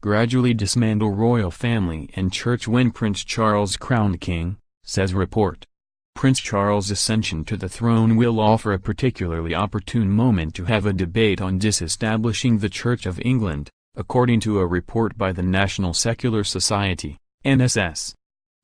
gradually dismantle royal family and church when Prince Charles crowned king, says report. Prince Charles' ascension to the throne will offer a particularly opportune moment to have a debate on disestablishing the Church of England, according to a report by the National Secular Society, NSS.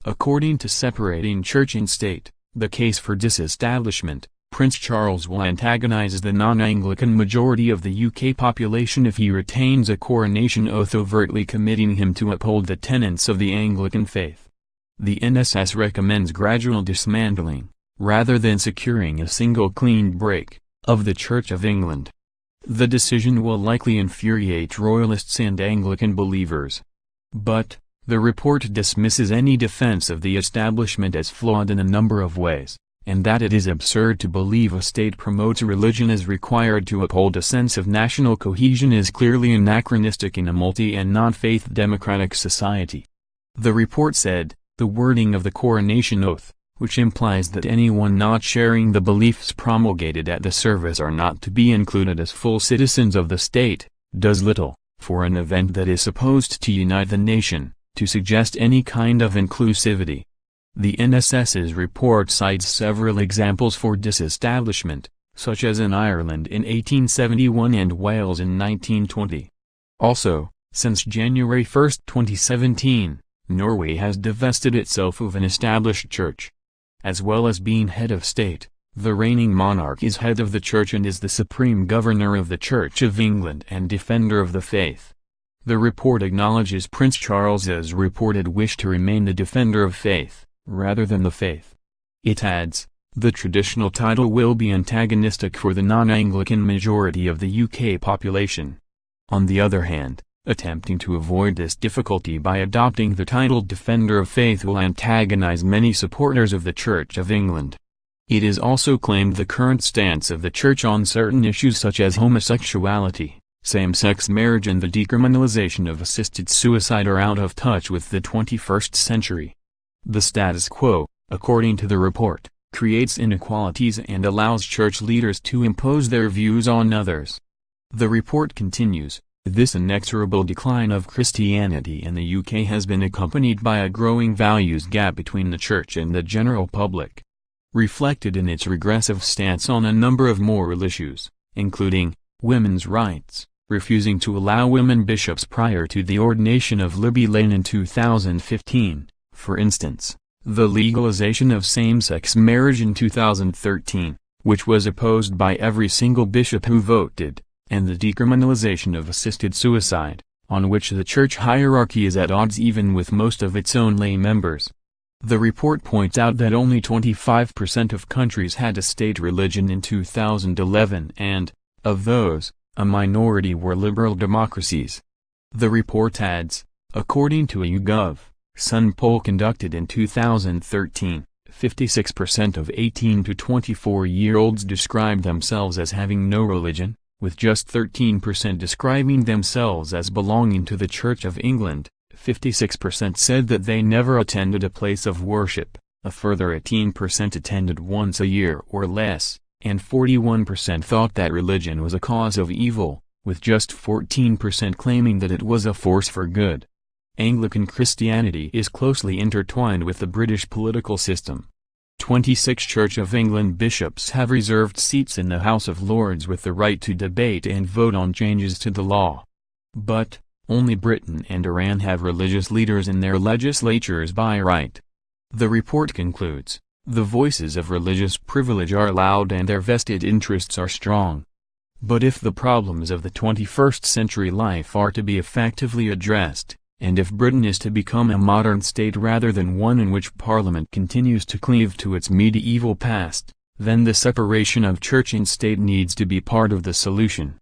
According to Separating Church and State, the case for disestablishment, Prince Charles will antagonise the non-Anglican majority of the UK population if he retains a coronation oath overtly committing him to uphold the tenets of the Anglican faith. The NSS recommends gradual dismantling, rather than securing a single clean break, of the Church of England. The decision will likely infuriate Royalists and Anglican believers. But, the report dismisses any defense of the establishment as flawed in a number of ways, and that it is absurd to believe a state promotes religion as required to uphold a sense of national cohesion is clearly anachronistic in a multi- and non-faith democratic society. The report said, the wording of the coronation oath, which implies that anyone not sharing the beliefs promulgated at the service are not to be included as full citizens of the state, does little, for an event that is supposed to unite the nation, to suggest any kind of inclusivity. The NSS's report cites several examples for disestablishment, such as in Ireland in 1871 and Wales in 1920. Also, since January 1, 2017, Norway has divested itself of an established church. As well as being head of state, the reigning monarch is head of the church and is the supreme governor of the Church of England and defender of the faith. The report acknowledges Prince Charles's reported wish to remain the defender of faith, rather than the faith. It adds, the traditional title will be antagonistic for the non-Anglican majority of the UK population. On the other hand, attempting to avoid this difficulty by adopting the title Defender of Faith will antagonize many supporters of the Church of England. It is also claimed the current stance of the Church on certain issues such as homosexuality, same-sex marriage and the decriminalization of assisted suicide are out of touch with the 21st century. The status quo, according to the report, creates inequalities and allows church leaders to impose their views on others. The report continues, this inexorable decline of Christianity in the UK has been accompanied by a growing values gap between the Church and the general public, reflected in its regressive stance on a number of moral issues, including women's rights, refusing to allow women bishops prior to the ordination of Libby Lane in 2015, for instance, the legalization of same-sex marriage in 2013, which was opposed by every single bishop who voted, and the decriminalization of assisted suicide, on which the church hierarchy is at odds even with most of its own lay members. The report points out that only 25% of countries had a state religion in 2011 and, of those, a minority were liberal democracies. The report adds, according to a YouGov-Sun poll conducted in 2013, 56% of 18 to 24-year-olds described themselves as having no religion, with just 13% describing themselves as belonging to the Church of England, 56% said that they never attended a place of worship, a further 18% attended once a year or less, and 41% thought that religion was a cause of evil, with just 14% claiming that it was a force for good. Anglican Christianity is closely intertwined with the British political system. 26 Church of England bishops have reserved seats in the House of Lords with the right to debate and vote on changes to the law. But, only Britain and Iran have religious leaders in their legislatures by right. The report concludes, the voices of religious privilege are loud and their vested interests are strong. But if the problems of the 21st century life are to be effectively addressed, and if Britain is to become a modern state rather than one in which Parliament continues to cleave to its medieval past, then the separation of church and state needs to be part of the solution.